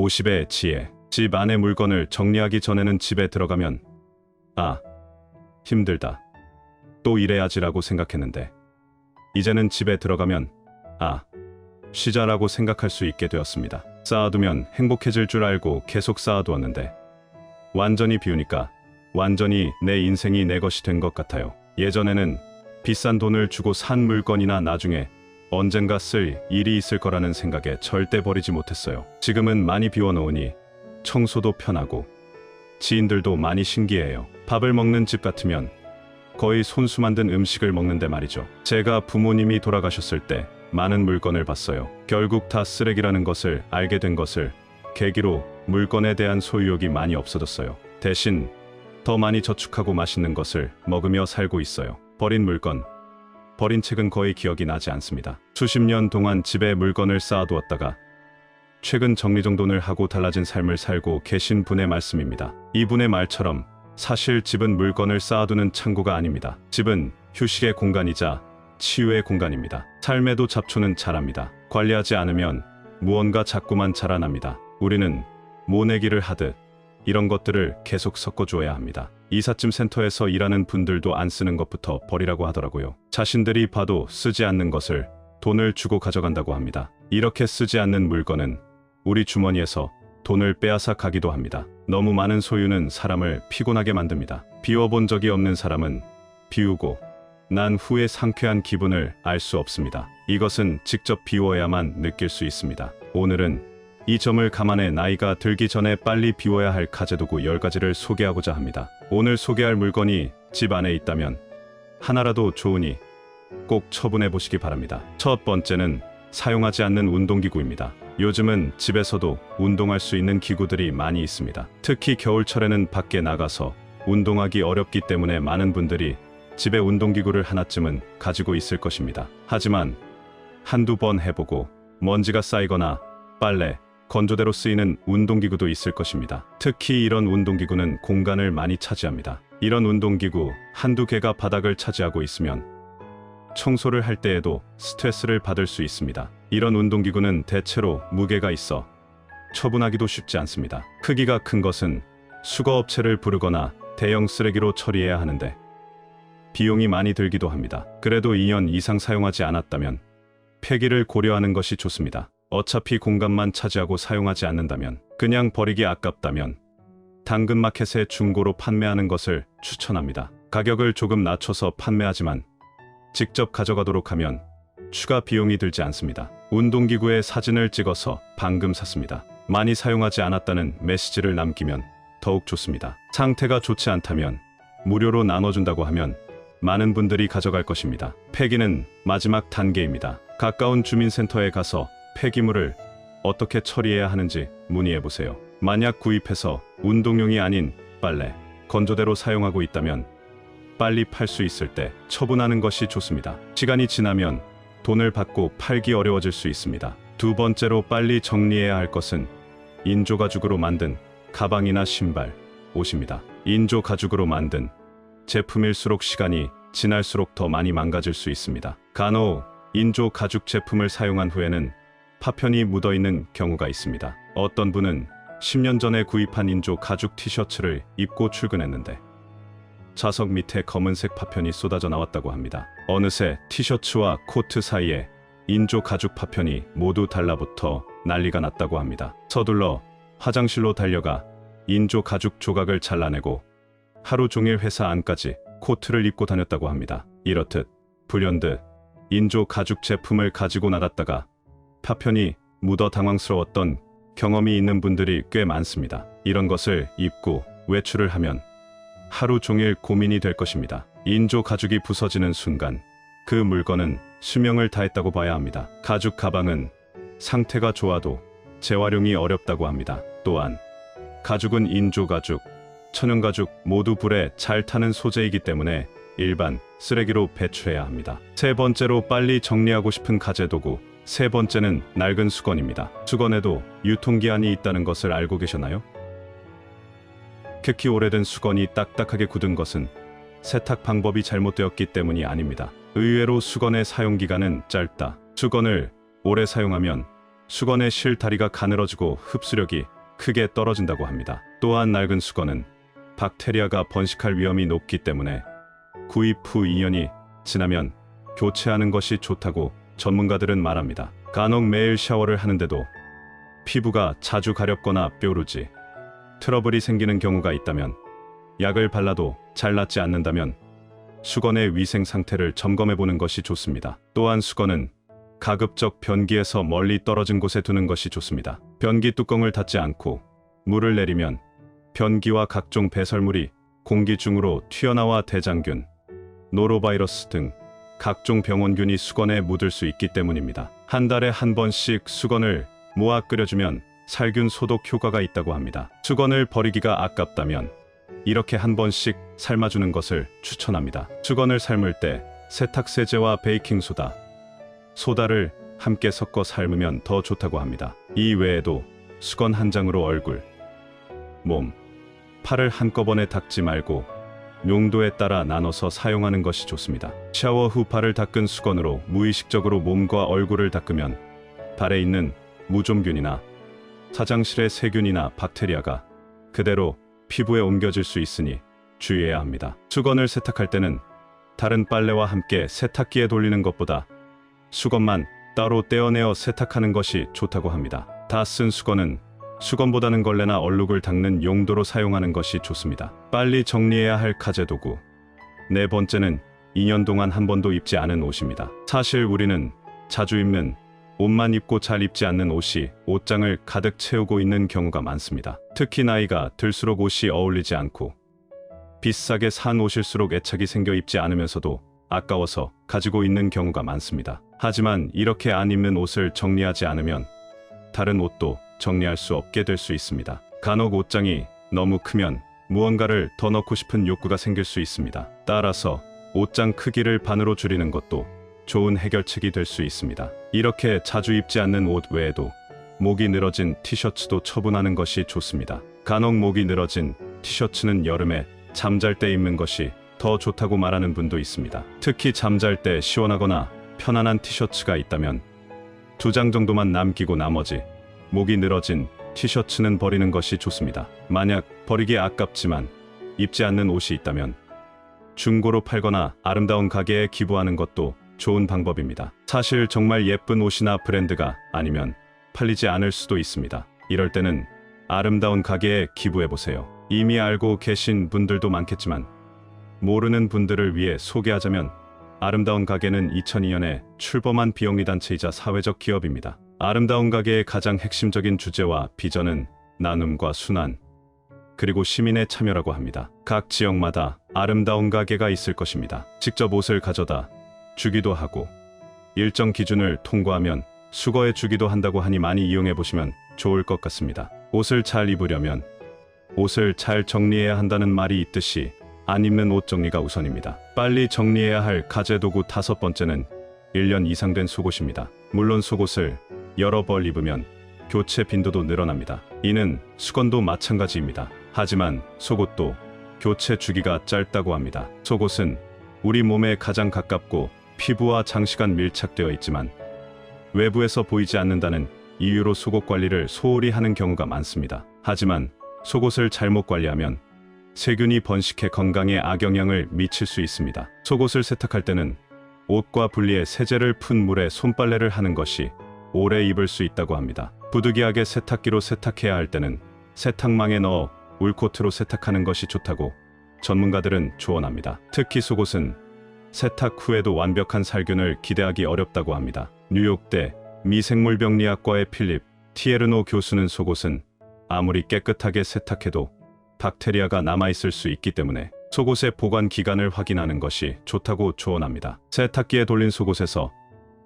50의 지혜. 집 안의 물건을 정리하기 전에는 집에 들어가면 힘들다. 또 일해야지라고 생각했는데 이제는 집에 들어가면 쉬자라고 생각할 수 있게 되었습니다. 쌓아두면 행복해질 줄 알고 계속 쌓아두었는데 완전히 비우니까 완전히 내 인생이 내 것이 된 것 같아요. 예전에는 비싼 돈을 주고 산 물건이나 나중에 언젠가 쓸 일이 있을 거라는 생각에 절대 버리지 못했어요. 지금은 많이 비워놓으니 청소도 편하고 지인들도 많이 신기해요. 밥을 먹는 집 같으면 거의 손수 만든 음식을 먹는데 말이죠. 제가 부모님이 돌아가셨을 때 많은 물건을 봤어요. 결국 다 쓰레기라는 것을 알게 된 것을 계기로 물건에 대한 소유욕이 많이 없어졌어요. 대신 더 많이 저축하고 맛있는 것을 먹으며 살고 있어요. 버린 물건, 버린 책은 거의 기억이 나지 않습니다. 수십 년 동안 집에 물건을 쌓아두었다가 최근 정리정돈을 하고 달라진 삶을 살고 계신 분의 말씀입니다. 이분의 말처럼 사실 집은 물건을 쌓아두는 창고가 아닙니다. 집은 휴식의 공간이자 치유의 공간입니다. 삶에도 잡초는 자랍니다. 관리하지 않으면 무언가 자꾸만 자라납니다. 우리는 모내기를 하듯 이런 것들을 계속 섞어줘야 합니다. 이삿짐 센터에서 일하는 분들도 안 쓰는 것부터 버리라고 하더라고요. 자신들이 봐도 쓰지 않는 것을 돈을 주고 가져간다고 합니다. 이렇게 쓰지 않는 물건은 우리 주머니에서 돈을 빼앗아 가기도 합니다. 너무 많은 소유는 사람을 피곤하게 만듭니다. 비워본 적이 없는 사람은 비우고 난 후의 상쾌한 기분을 알 수 없습니다. 이것은 직접 비워야만 느낄 수 있습니다. 오늘은 이 점을 감안해 나이가 들기 전에 빨리 비워야 할 가재도구 10가지를 소개하고자 합니다. 오늘 소개할 물건이 집 안에 있다면 하나라도 좋으니 꼭 처분해 보시기 바랍니다. 첫 번째는 사용하지 않는 운동기구입니다. 요즘은 집에서도 운동할 수 있는 기구들이 많이 있습니다. 특히 겨울철에는 밖에 나가서 운동하기 어렵기 때문에 많은 분들이 집에 운동기구를 하나쯤은 가지고 있을 것입니다. 하지만 한두 번 해보고 먼지가 쌓이거나 빨래, 건조대로 쓰이는 운동기구도 있을 것입니다. 특히 이런 운동기구는 공간을 많이 차지합니다. 이런 운동기구 한두 개가 바닥을 차지하고 있으면 청소를 할 때에도 스트레스를 받을 수 있습니다. 이런 운동기구는 대체로 무게가 있어 처분하기도 쉽지 않습니다. 크기가 큰 것은 수거업체를 부르거나 대형 쓰레기로 처리해야 하는데 비용이 많이 들기도 합니다. 그래도 2년 이상 사용하지 않았다면 폐기를 고려하는 것이 좋습니다. 어차피 공간만 차지하고 사용하지 않는다면, 그냥 버리기 아깝다면 당근마켓에 중고로 판매하는 것을 추천합니다. 가격을 조금 낮춰서 판매하지만 직접 가져가도록 하면 추가 비용이 들지 않습니다. 운동기구에 사진을 찍어서 방금 샀습니다. 많이 사용하지 않았다는 메시지를 남기면 더욱 좋습니다. 상태가 좋지 않다면 무료로 나눠준다고 하면 많은 분들이 가져갈 것입니다. 폐기는 마지막 단계입니다. 가까운 주민센터에 가서 폐기물을 어떻게 처리해야 하는지 문의해보세요. 만약 구입해서 운동용이 아닌 빨래, 건조대로 사용하고 있다면 빨리 팔 수 있을 때 처분하는 것이 좋습니다. 시간이 지나면 돈을 받고 팔기 어려워질 수 있습니다. 두 번째로 빨리 정리해야 할 것은 인조가죽으로 만든 가방이나 신발, 옷입니다. 인조가죽으로 만든 제품일수록 시간이 지날수록 더 많이 망가질 수 있습니다. 간혹 인조가죽 제품을 사용한 후에는 파편이 묻어있는 경우가 있습니다. 어떤 분은 10년 전에 구입한 인조가죽 티셔츠를 입고 출근했는데 좌석 밑에 검은색 파편이 쏟아져 나왔다고 합니다. 어느새 티셔츠와 코트 사이에 인조가죽 파편이 모두 달라붙어 난리가 났다고 합니다. 서둘러 화장실로 달려가 인조가죽 조각을 잘라내고 하루 종일 회사 안까지 코트를 입고 다녔다고 합니다. 이렇듯 불현듯 인조가죽 제품을 가지고 나갔다가 파편이 묻어 당황스러웠던 경험이 있는 분들이 꽤 많습니다. 이런 것을 입고 외출을 하면 하루 종일 고민이 될 것입니다. 인조가죽이 부서지는 순간 그 물건은 수명을 다했다고 봐야 합니다. 가죽 가방은 상태가 좋아도 재활용이 어렵다고 합니다. 또한 가죽은 인조가죽, 천연가죽 모두 불에 잘 타는 소재이기 때문에 일반 쓰레기로 배출해야 합니다. 세 번째로 빨리 정리하고 싶은 가재도구, 세 번째는 낡은 수건입니다. 수건에도 유통기한이 있다는 것을 알고 계셨나요? 특히 오래된 수건이 딱딱하게 굳은 것은 세탁 방법이 잘못되었기 때문이 아닙니다. 의외로 수건의 사용기간은 짧다. 수건을 오래 사용하면 수건의 실다리가 가늘어지고 흡수력이 크게 떨어진다고 합니다. 또한 낡은 수건은 박테리아가 번식할 위험이 높기 때문에 구입 후 2년이 지나면 교체하는 것이 좋다고 전문가들은 말합니다. 간혹 매일 샤워를 하는데도 피부가 자주 가렵거나 뾰루지, 트러블이 생기는 경우가 있다면, 약을 발라도 잘 낫지 않는다면 수건의 위생 상태를 점검해 보는 것이 좋습니다. 또한 수건은 가급적 변기에서 멀리 떨어진 곳에 두는 것이 좋습니다. 변기 뚜껑을 닫지 않고 물을 내리면 변기와 각종 배설물이 공기 중으로 튀어나와 대장균, 노로바이러스 등 각종 병원균이 수건에 묻을 수 있기 때문입니다. 한 달에 한 번씩 수건을 모아 끓여주면 살균 소독 효과가 있다고 합니다. 수건을 버리기가 아깝다면 이렇게 한 번씩 삶아주는 것을 추천합니다. 수건을 삶을 때 세탁세제와 베이킹소다, 소다를 함께 섞어 삶으면 더 좋다고 합니다. 이 외에도 수건 한 장으로 얼굴, 몸, 팔을 한꺼번에 닦지 말고 용도에 따라 나눠서 사용하는 것이 좋습니다. 샤워 후 발을 닦은 수건으로 무의식적으로 몸과 얼굴을 닦으면 발에 있는 무좀균이나 화장실의 세균이나 박테리아가 그대로 피부에 옮겨질 수 있으니 주의해야 합니다. 수건을 세탁할 때는 다른 빨래와 함께 세탁기에 돌리는 것보다 수건만 따로 떼어내어 세탁하는 것이 좋다고 합니다. 다 쓴 수건은 수건보다는 걸레나 얼룩을 닦는 용도로 사용하는 것이 좋습니다. 빨리 정리해야 할 가재도구. 네 번째는 2년 동안 한 번도 입지 않은 옷입니다. 사실 우리는 자주 입는 옷만 입고 잘 입지 않는 옷이 옷장을 가득 채우고 있는 경우가 많습니다. 특히 나이가 들수록 옷이 어울리지 않고 비싸게 산 옷일수록 애착이 생겨 입지 않으면서도 아까워서 가지고 있는 경우가 많습니다. 하지만 이렇게 안 입는 옷을 정리하지 않으면 다른 옷도 정리할 수 없게 될 수 있습니다. 간혹 옷장이 너무 크면 무언가를 더 넣고 싶은 욕구가 생길 수 있습니다. 따라서 옷장 크기를 반으로 줄이는 것도 좋은 해결책이 될 수 있습니다. 이렇게 자주 입지 않는 옷 외에도 목이 늘어진 티셔츠도 처분하는 것이 좋습니다. 간혹 목이 늘어진 티셔츠는 여름에 잠잘 때 입는 것이 더 좋다고 말하는 분도 있습니다. 특히 잠잘 때 시원하거나 편안한 티셔츠가 있다면 2장 정도만 남기고 나머지 목이 늘어진 티셔츠는 버리는 것이 좋습니다. 만약 버리기 아깝지만 입지 않는 옷이 있다면 중고로 팔거나 아름다운 가게에 기부하는 것도 좋은 방법입니다. 사실 정말 예쁜 옷이나 브랜드가 아니면 팔리지 않을 수도 있습니다. 이럴 때는 아름다운 가게에 기부해보세요. 이미 알고 계신 분들도 많겠지만 모르는 분들을 위해 소개하자면 아름다운 가게는 2002년에 출범한 비영리 단체이자 사회적 기업입니다. 아름다운 가게의 가장 핵심적인 주제와 비전은 나눔과 순환, 그리고 시민의 참여라고 합니다. 각 지역마다 아름다운 가게가 있을 것입니다. 직접 옷을 가져다 주기도 하고 일정 기준을 통과하면 수거해 주기도 한다고 하니 많이 이용해 보시면 좋을 것 같습니다. 옷을 잘 입으려면 옷을 잘 정리해야 한다는 말이 있듯이 안 입는 옷 정리가 우선입니다. 빨리 정리해야 할 가재도구 5번째는 1년 이상 된 속옷입니다. 물론 속옷을 여러 벌 입으면 교체 빈도도 늘어납니다. 이는 수건도 마찬가지입니다. 하지만 속옷도 교체 주기가 짧다고 합니다. 속옷은 우리 몸에 가장 가깝고 피부와 장시간 밀착되어 있지만 외부에서 보이지 않는다는 이유로 속옷 관리를 소홀히 하는 경우가 많습니다. 하지만 속옷을 잘못 관리하면 세균이 번식해 건강에 악영향을 미칠 수 있습니다. 속옷을 세탁할 때는 옷과 분리해 세제를 푼 물에 손빨래를 하는 것이 오래 입을 수 있다고 합니다. 부득이하게 세탁기로 세탁해야 할 때는 세탁망에 넣어 울코트로 세탁하는 것이 좋다고 전문가들은 조언합니다. 특히 속옷은 세탁 후에도 완벽한 살균을 기대하기 어렵다고 합니다. 뉴욕대 미생물병리학과의 필립 티에르노 교수는 속옷은 아무리 깨끗하게 세탁해도 박테리아가 남아있을 수 있기 때문에 속옷의 보관 기간을 확인하는 것이 좋다고 조언합니다. 세탁기에 돌린 속옷에서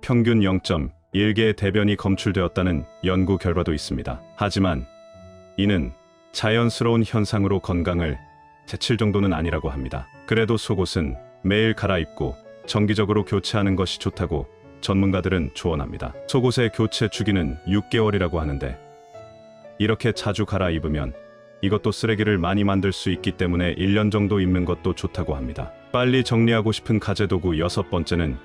평균 0.1개의 대변이 검출되었다는 연구 결과도 있습니다. 하지만 이는 자연스러운 현상으로 건강을 해칠 정도는 아니라고 합니다. 그래도 속옷은 매일 갈아입고 정기적으로 교체하는 것이 좋다고 전문가들은 조언합니다. 속옷의 교체 주기는 6개월이라고 하는데 이렇게 자주 갈아입으면 이것도 쓰레기를 많이 만들 수 있기 때문에 1년 정도 입는 것도 좋다고 합니다. 빨리 정리하고 싶은 가재도구 6번째는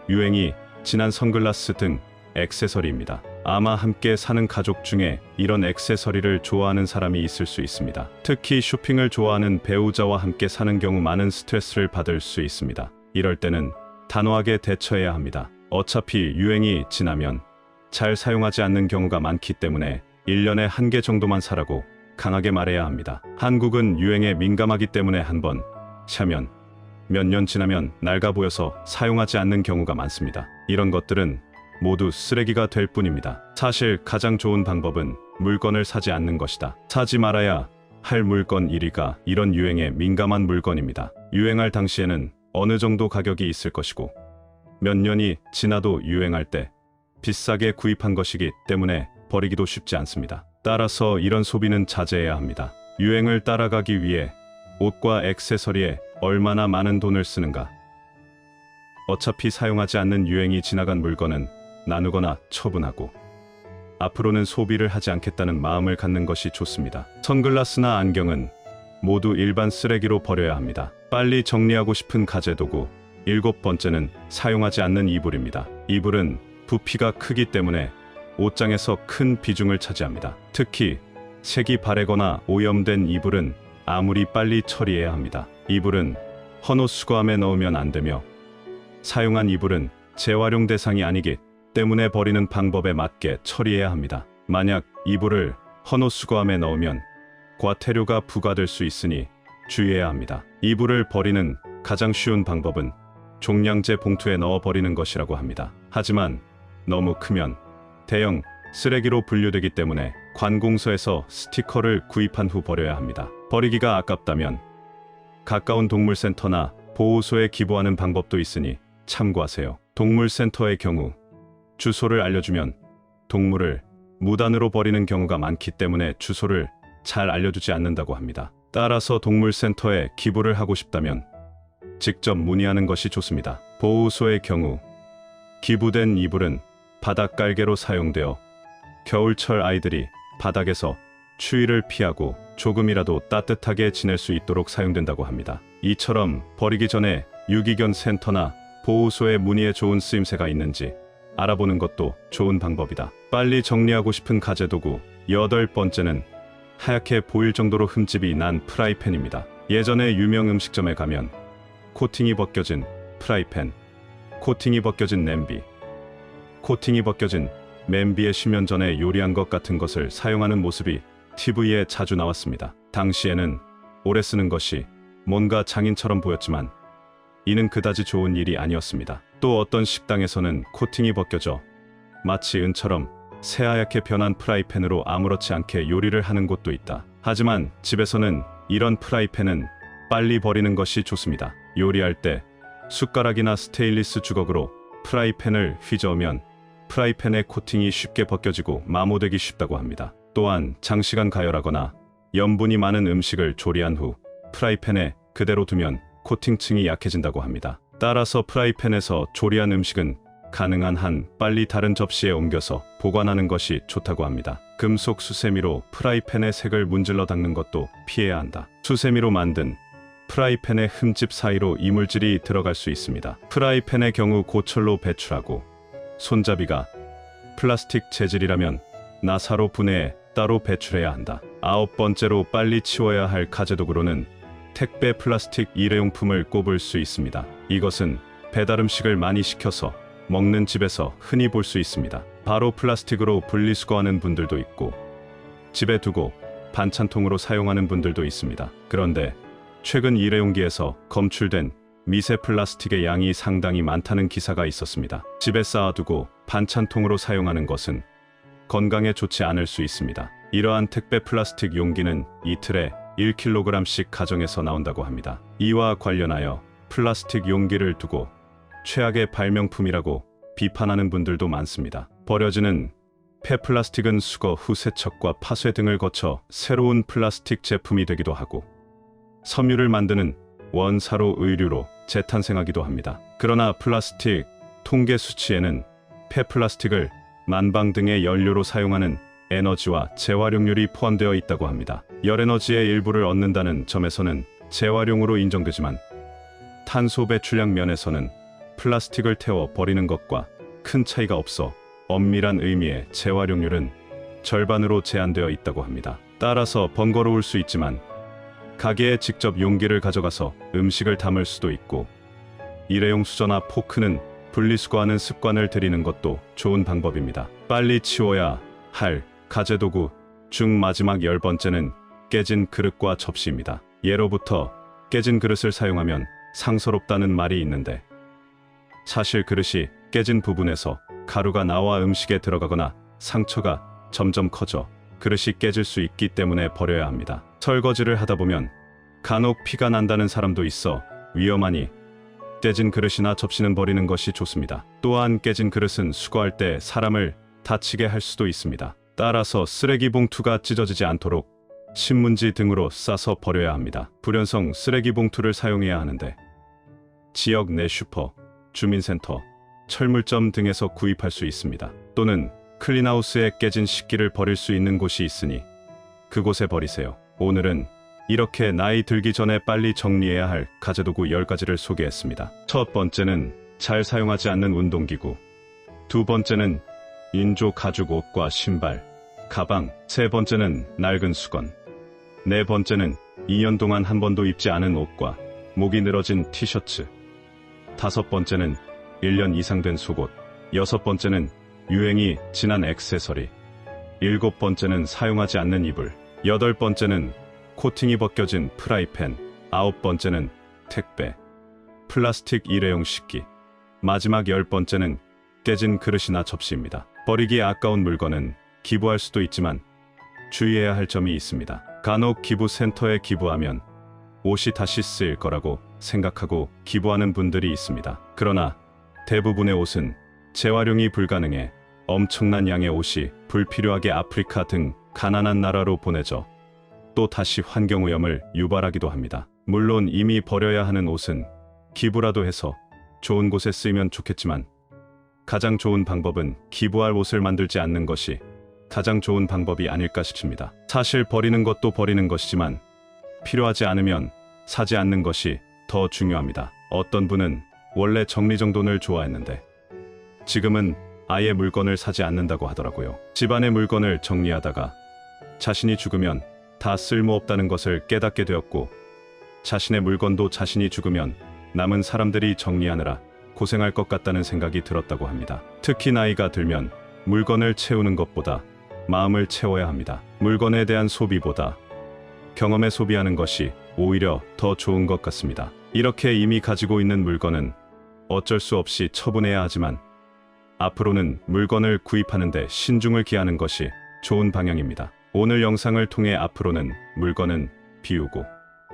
유행이 진한 선글라스 등 액세서리입니다. 아마 함께 사는 가족 중에 이런 액세서리를 좋아하는 사람이 있을 수 있습니다. 특히 쇼핑을 좋아하는 배우자와 함께 사는 경우 많은 스트레스를 받을 수 있습니다. 이럴 때는 단호하게 대처해야 합니다. 어차피 유행이 지나면 잘 사용하지 않는 경우가 많기 때문에 1년에 한 개 정도만 사라고 강하게 말해야 합니다. 한국은 유행에 민감하기 때문에 한번 사면 몇 년 지나면 낡아 보여서 사용하지 않는 경우가 많습니다. 이런 것들은 모두 쓰레기가 될 뿐입니다. 사실 가장 좋은 방법은 물건을 사지 않는 것이다. 사지 말아야 할 물건 1위가 이런 유행에 민감한 물건입니다. 유행할 당시에는 어느 정도 가격이 있을 것이고 몇 년이 지나도 유행할 때 비싸게 구입한 것이기 때문에 버리기도 쉽지 않습니다. 따라서 이런 소비는 자제해야 합니다. 유행을 따라가기 위해 옷과 액세서리에 얼마나 많은 돈을 쓰는가. 어차피 사용하지 않는 유행이 지나간 물건은 나누거나 처분하고 앞으로는 소비를 하지 않겠다는 마음을 갖는 것이 좋습니다. 선글라스나 안경은 모두 일반 쓰레기로 버려야 합니다. 빨리 정리하고 싶은 가재도구 7번째는 사용하지 않는 이불입니다. 이불은 부피가 크기 때문에 옷장에서 큰 비중을 차지합니다. 특히 색이 바래거나 오염된 이불은 아무리 빨리 처리해야 합니다. 이불은 헌옷 수거함에 넣으면 안 되며 사용한 이불은 재활용 대상이 아니기 때문에 버리는 방법에 맞게 처리해야 합니다. 만약 이불을 헌옷 수거함에 넣으면 과태료가 부과될 수 있으니 주의해야 합니다. 이불을 버리는 가장 쉬운 방법은 종량제 봉투에 넣어 버리는 것이라고 합니다. 하지만 너무 크면 대형 쓰레기로 분류되기 때문에 관공서에서 스티커를 구입한 후 버려야 합니다. 버리기가 아깝다면 가까운 동물센터나 보호소에 기부하는 방법도 있으니 참고하세요. 동물센터의 경우 주소를 알려주면 동물을 무단으로 버리는 경우가 많기 때문에 주소를 잘 알려주지 않는다고 합니다. 따라서 동물센터에 기부를 하고 싶다면 직접 문의하는 것이 좋습니다. 보호소의 경우 기부된 이불은 바닥 깔개로 사용되어 겨울철 아이들이 바닥에서 추위를 피하고 조금이라도 따뜻하게 지낼 수 있도록 사용된다고 합니다. 이처럼 버리기 전에 유기견 센터나 보호소에 문의에 좋은 쓰임새가 있는지 알아보는 것도 좋은 방법이다. 빨리 정리하고 싶은 가재도구 8번째는 하얗게 보일 정도로 흠집이 난 프라이팬입니다. 예전에 유명 음식점에 가면 코팅이 벗겨진 프라이팬, 코팅이 벗겨진 냄비, 코팅이 벗겨진 맨비에 10년 전에 요리한 것 같은 것을 사용하는 모습이 TV에 자주 나왔습니다. 당시에는 오래 쓰는 것이 뭔가 장인처럼 보였지만 이는 그다지 좋은 일이 아니었습니다. 또 어떤 식당에서는 코팅이 벗겨져 마치 은처럼 새하얗게 변한 프라이팬으로 아무렇지 않게 요리를 하는 곳도 있다. 하지만 집에서는 이런 프라이팬은 빨리 버리는 것이 좋습니다. 요리할 때 숟가락이나 스테인리스 주걱으로 프라이팬을 휘저으면 프라이팬의 코팅이 쉽게 벗겨지고 마모되기 쉽다고 합니다. 또한 장시간 가열하거나 염분이 많은 음식을 조리한 후 프라이팬에 그대로 두면 코팅층이 약해진다고 합니다. 따라서 프라이팬에서 조리한 음식은 가능한 한 빨리 다른 접시에 옮겨서 보관하는 것이 좋다고 합니다. 금속 수세미로 프라이팬의 색을 문질러 닦는 것도 피해야 한다. 수세미로 만든 프라이팬의 흠집 사이로 이물질이 들어갈 수 있습니다. 프라이팬의 경우 고철로 배출하고 손잡이가 플라스틱 재질이라면 나사로 분해해 따로 배출해야 한다. 9번째로 빨리 치워야 할 가재도구로는 택배 플라스틱 일회용품을 꼽을 수 있습니다. 이것은 배달 음식을 많이 시켜서 먹는 집에서 흔히 볼 수 있습니다. 바로 플라스틱으로 분리수거하는 분들도 있고 집에 두고 반찬통으로 사용하는 분들도 있습니다. 그런데 최근 일회용기에서 검출된 미세 플라스틱의 양이 상당히 많다는 기사가 있었습니다. 집에 쌓아두고 반찬통으로 사용하는 것은 건강에 좋지 않을 수 있습니다. 이러한 택배 플라스틱 용기는 이틀에 1kg씩 가정에서 나온다고 합니다. 이와 관련하여 플라스틱 용기를 두고 최악의 발명품이라고 비판하는 분들도 많습니다. 버려지는 폐플라스틱은 수거 후 세척과 파쇄 등을 거쳐 새로운 플라스틱 제품이 되기도 하고 섬유를 만드는 원사로 의류로 재탄생하기도 합니다. 그러나 플라스틱 통계 수치에는 폐플라스틱을 난방 등의 연료로 사용하는 에너지와 재활용률이 포함되어 있다고 합니다. 열에너지의 일부를 얻는다는 점에서는 재활용으로 인정되지만 탄소 배출량 면에서는 플라스틱을 태워 버리는 것과 큰 차이가 없어 엄밀한 의미의 재활용률은 절반으로 제한되어 있다고 합니다. 따라서 번거로울 수 있지만 가게에 직접 용기를 가져가서 음식을 담을 수도 있고, 일회용 수저나 포크는 분리수거하는 습관을 들이는 것도 좋은 방법입니다. 빨리 치워야 할 가재도구 중 마지막 10번째는 깨진 그릇과 접시입니다. 예로부터 깨진 그릇을 사용하면 상서롭다는 말이 있는데, 사실 그릇이 깨진 부분에서 가루가 나와 음식에 들어가거나 상처가 점점 커져 그릇이 깨질 수 있기 때문에 버려야 합니다. 설거지를 하다 보면 간혹 피가 난다는 사람도 있어 위험하니 깨진 그릇이나 접시는 버리는 것이 좋습니다. 또한 깨진 그릇은 수거할 때 사람을 다치게 할 수도 있습니다. 따라서 쓰레기 봉투가 찢어지지 않도록 신문지 등으로 싸서 버려야 합니다. 불연성 쓰레기 봉투를 사용해야 하는데 지역 내 슈퍼, 주민센터, 철물점 등에서 구입할 수 있습니다. 또는 클린하우스에 깨진 식기를 버릴 수 있는 곳이 있으니 그곳에 버리세요. 오늘은 이렇게 나이 들기 전에 빨리 정리해야 할 가재도구 10가지를 소개했습니다. 첫 번째는 잘 사용하지 않는 운동기구, 두 번째는 인조 가죽 옷과 신발, 가방, 세 번째는 낡은 수건, 네 번째는 2년 동안 한 번도 입지 않은 옷과 목이 늘어진 티셔츠, 다섯 번째는 1년 이상 된 속옷, 여섯 번째는 유행이 지난 액세서리, 일곱 번째는 사용하지 않는 이불, 여덟 번째는 코팅이 벗겨진 프라이팬, 아홉 번째는 택배, 플라스틱 일회용 식기, 마지막 10번째는 깨진 그릇이나 접시입니다. 버리기 아까운 물건은 기부할 수도 있지만 주의해야 할 점이 있습니다. 간혹 기부센터에 기부하면 옷이 다시 쓰일 거라고 생각하고 기부하는 분들이 있습니다. 그러나 대부분의 옷은 재활용이 불가능해 엄청난 양의 옷이 불필요하게 아프리카 등 가난한 나라로 보내져 또 다시 환경오염을 유발하기도 합니다. 물론 이미 버려야 하는 옷은 기부라도 해서 좋은 곳에 쓰이면 좋겠지만 가장 좋은 방법은 기부할 옷을 만들지 않는 것이 가장 좋은 방법이 아닐까 싶습니다. 사실 버리는 것도 버리는 것이지만 필요하지 않으면 사지 않는 것이 더 중요합니다. 어떤 분은 원래 정리정돈을 좋아했는데 지금은 아예 물건을 사지 않는다고 하더라고요. 집안의 물건을 정리하다가 자신이 죽으면 다 쓸모없다는 것을 깨닫게 되었고, 자신의 물건도 자신이 죽으면 남은 사람들이 정리하느라 고생할 것 같다는 생각이 들었다고 합니다. 특히 나이가 들면 물건을 채우는 것보다 마음을 채워야 합니다. 물건에 대한 소비보다 경험에 소비하는 것이 오히려 더 좋은 것 같습니다. 이렇게 이미 가지고 있는 물건은 어쩔 수 없이 처분해야 하지만 앞으로는 물건을 구입하는데 신중을 기하는 것이 좋은 방향입니다. 오늘 영상을 통해 앞으로는 물건은 비우고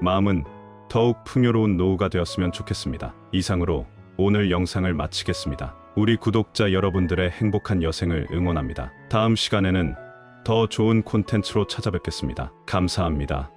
마음은 더욱 풍요로운 노후가 되었으면 좋겠습니다. 이상으로 오늘 영상을 마치겠습니다. 우리 구독자 여러분들의 행복한 여생을 응원합니다. 다음 시간에는 더 좋은 콘텐츠로 찾아뵙겠습니다. 감사합니다.